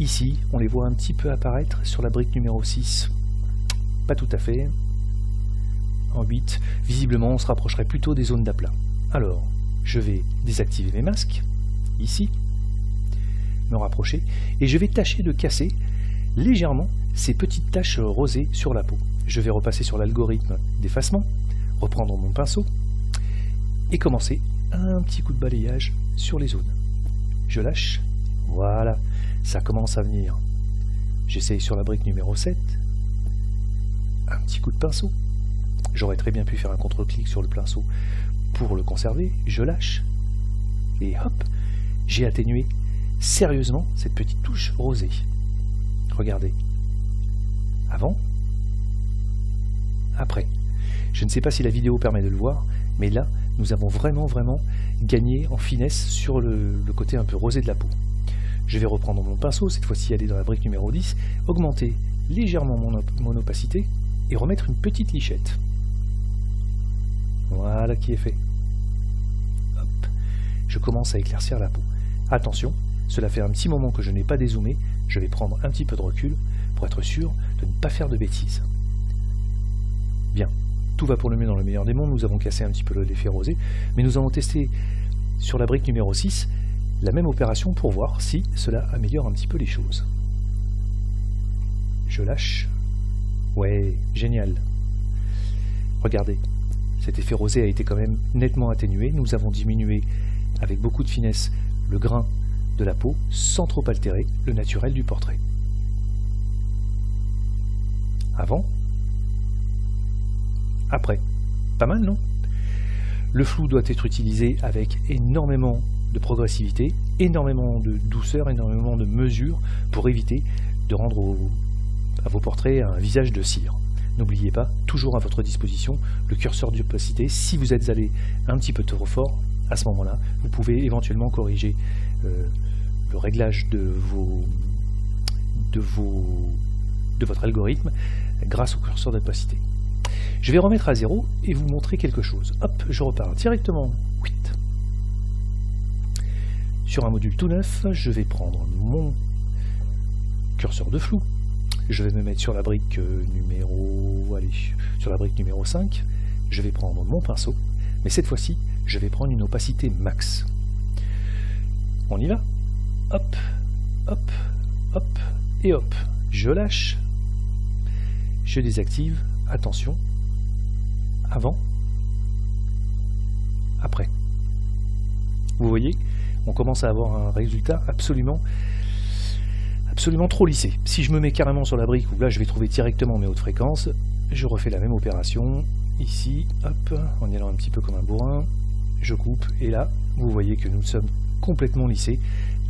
Ici, on les voit un petit peu apparaître sur la brique numéro 6. Pas tout à fait. En 8, visiblement on se rapprocherait plutôt des zones d'aplat. Alors, je vais désactiver mes masques, ici, me rapprocher, et je vais tâcher de casser légèrement ces petites taches rosées sur la peau. Je vais repasser sur l'algorithme d'effacement, reprendre mon pinceau, et commencer un petit coup de balayage sur les zones. Je lâche, voilà, ça commence à venir. J'essaye sur la brique numéro 7, un petit coup de pinceau. J'aurais très bien pu faire un contre-clic sur le pinceau pour le conserver, je lâche, et hop, j'ai atténué sérieusement cette petite touche rosée. Regardez. Avant, après. Je ne sais pas si la vidéo permet de le voir, mais là, nous avons vraiment gagné en finesse sur le côté un peu rosé de la peau. Je vais reprendre mon pinceau, cette fois-ci aller dans la brique numéro 10, augmenter légèrement mon opacité et remettre une petite lichette. Voilà qui est fait. Hop. Je commence à éclaircir la peau. Attention, cela fait un petit moment que je n'ai pas dézoomé, je vais prendre un petit peu de recul pour être sûr de ne pas faire de bêtises. Bien, tout va pour le mieux dans le meilleur des mondes, nous avons cassé un petit peu l'effet rosé, mais nous allons tester sur la brique numéro 6 la même opération pour voir si cela améliore un petit peu les choses. Je lâche. Ouais, génial. Regardez, cet effet rosé a été quand même nettement atténué, nous avons diminué avec beaucoup de finesse le grain de la peau sans trop altérer le naturel du portrait. Avant, après. Pas mal, non? Le flou doit être utilisé avec énormément de progressivité, énormément de douceur, énormément de mesure pour éviter de rendre à vos portraits un visage de cire. N'oubliez pas, toujours à votre disposition, le curseur d'opacité. Si vous êtes allé un petit peu trop fort, à ce moment-là, vous pouvez éventuellement corriger le réglage de votre algorithme grâce au curseur d'opacité. Je vais remettre à 0 et vous montrer quelque chose. Hop, je repars directement. Sur un module tout neuf, je vais prendre mon curseur de flou. Je vais me mettre sur la brique numéro 5. Je vais prendre mon pinceau, mais cette fois-ci, je vais prendre une opacité max. On y va. Hop, hop, hop, et hop. Je lâche. Je désactive. Attention. Avant. Après. Vous voyez, on commence à avoir un résultat absolument trop lissé. Si je me mets carrément sur la brique, où là je vais trouver directement mes hautes fréquences, je refais la même opération. Ici, hop, en y allant un petit peu comme un bourrin, je coupe, et là, vous voyez que nous sommes complètement lissés.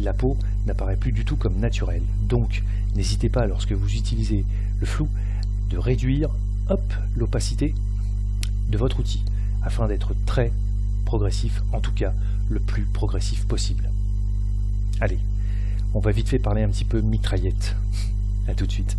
La peau n'apparaît plus du tout comme naturelle. Donc, n'hésitez pas, lorsque vous utilisez le flou, de réduire, hop, l'opacité de votre outil, afin d'être très progressif, en tout cas, le plus progressif possible. Allez, on va vite fait parler un petit peu mitraillette. A tout de suite.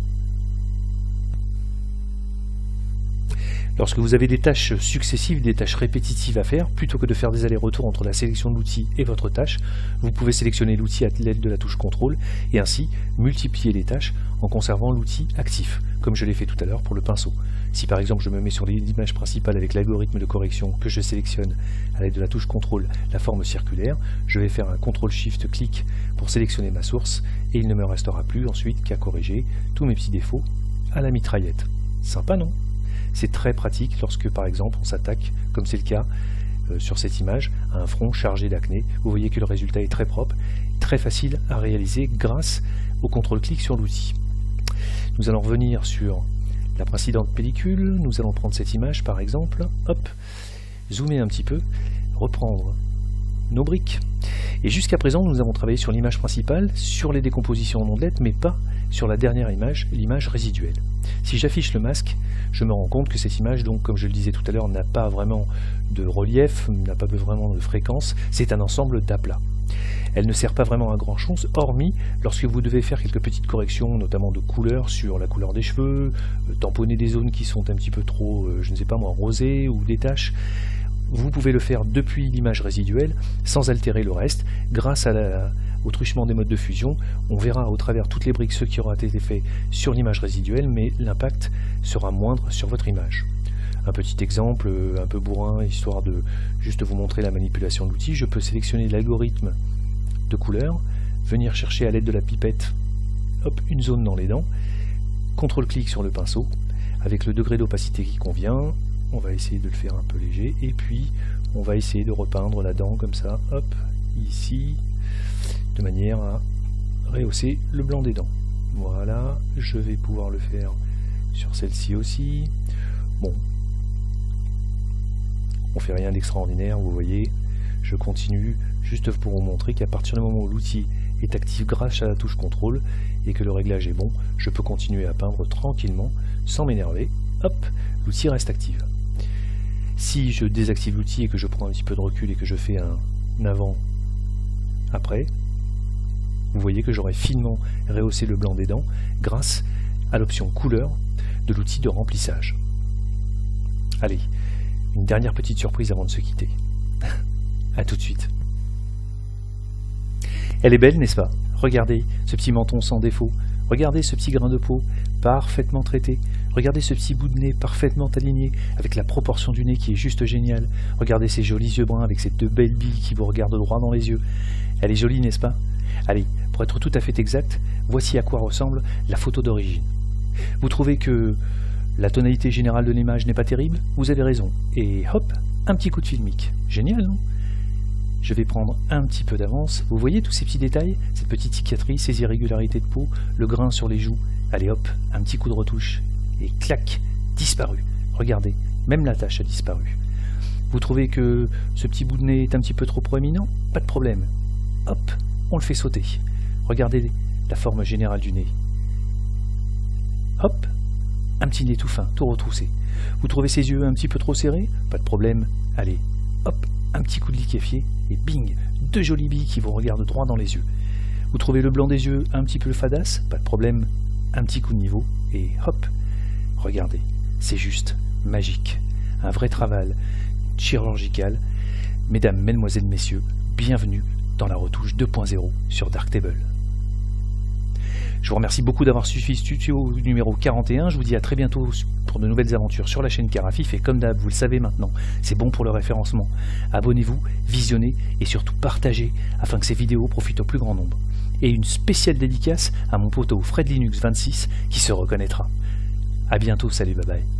Lorsque vous avez des tâches successives, des tâches répétitives à faire, plutôt que de faire des allers-retours entre la sélection de l'outil et votre tâche, vous pouvez sélectionner l'outil à l'aide de la touche CTRL et ainsi multiplier les tâches en conservant l'outil actif, comme je l'ai fait tout à l'heure pour le pinceau. Si par exemple je me mets sur l'image principale avec l'algorithme de correction que je sélectionne à l'aide de la touche CTRL la forme circulaire, je vais faire un CTRL-SHIFT-clic pour sélectionner ma source et il ne me restera plus ensuite qu'à corriger tous mes petits défauts à la mitraillette. Sympa, non ? C'est très pratique lorsque par exemple on s'attaque, comme c'est le cas sur cette image, à un front chargé d'acné. Vous voyez que le résultat est très propre, très facile à réaliser grâce au contrôle-clic sur l'outil. Nous allons revenir sur la précédente pellicule, nous allons prendre cette image par exemple, hop, zoomer un petit peu, reprendre nos briques. Et jusqu'à présent, nous avons travaillé sur l'image principale, sur les décompositions en ondelettes, mais pas sur la dernière image, l'image résiduelle. Si j'affiche le masque, je me rends compte que cette image, donc comme je le disais tout à l'heure, n'a pas vraiment de relief, n'a pas vraiment de fréquence, c'est un ensemble d'aplats. Elle ne sert pas vraiment à grand chose, hormis lorsque vous devez faire quelques petites corrections, notamment de couleur sur la couleur des cheveux, tamponner des zones qui sont un petit peu trop, je ne sais pas moi, rosées ou des taches. Vous pouvez le faire depuis l'image résiduelle, sans altérer le reste, grâce au truchement des modes de fusion. On verra au travers toutes les briques ce qui aura été fait sur l'image résiduelle, mais l'impact sera moindre sur votre image. Un petit exemple, un peu bourrin, histoire de juste vous montrer la manipulation de l'outil. Je peux sélectionner l'algorithme de couleur, venir chercher à l'aide de la pipette hop, une zone dans les dents, CTRL-clic sur le pinceau, avec le degré d'opacité qui convient. On va essayer de le faire un peu léger, et puis on va essayer de repeindre la dent comme ça, hop, ici, de manière à rehausser le blanc des dents. Voilà, je vais pouvoir le faire sur celle-ci aussi. Bon, on fait rien d'extraordinaire, vous voyez, je continue juste pour vous montrer qu'à partir du moment où l'outil est actif grâce à la touche contrôle et que le réglage est bon, je peux continuer à peindre tranquillement sans m'énerver. Hop, l'outil reste actif. Si je désactive l'outil et que je prends un petit peu de recul et que je fais un avant-après, vous voyez que j'aurai finement rehaussé le blanc des dents grâce à l'option couleur de l'outil de remplissage. Allez, une dernière petite surprise avant de se quitter. A tout de suite. Elle est belle, n'est-ce pas? Regardez ce petit menton sans défaut. Regardez ce petit grain de peau parfaitement traité. Regardez ce petit bout de nez parfaitement aligné, avec la proportion du nez qui est juste géniale. Regardez ces jolis yeux bruns avec ces deux belles billes qui vous regardent droit dans les yeux. Elle est jolie, n'est-ce pas? Allez, pour être tout à fait exact, voici à quoi ressemble la photo d'origine. Vous trouvez que la tonalité générale de l'image n'est pas terrible? Vous avez raison. Et hop, un petit coup de filmique. Génial, non? Je vais prendre un petit peu d'avance. Vous voyez tous ces petits détails? Cette petite cicatrice, ces irrégularités de peau, le grain sur les joues. Allez hop, un petit coup de retouche. Et clac, disparu. Regardez, même la tache a disparu. Vous trouvez que ce petit bout de nez est un petit peu trop proéminent? Pas de problème. Hop, on le fait sauter. Regardez la forme générale du nez. Hop, un petit nez tout fin, tout retroussé. Vous trouvez ses yeux un petit peu trop serrés? Pas de problème. Allez, hop, un petit coup de liquéfié et bing, deux jolies billes qui vous regardent droit dans les yeux. Vous trouvez le blanc des yeux un petit peu fadasse? Pas de problème. Un petit coup de niveau et hop, regardez, c'est juste magique. Un vrai travail chirurgical. Mesdames, mesdemoiselles, messieurs, bienvenue dans la retouche 2.0 sur Darktable. Je vous remercie beaucoup d'avoir suivi ce tuto numéro 41. Je vous dis à très bientôt pour de nouvelles aventures sur la chaîne Carafif. Et comme d'hab, vous le savez maintenant, c'est bon pour le référencement. Abonnez-vous, visionnez et surtout partagez afin que ces vidéos profitent au plus grand nombre. Et une spéciale dédicace à mon poteau Fred Linux 26 qui se reconnaîtra. A bientôt, salut, bye bye.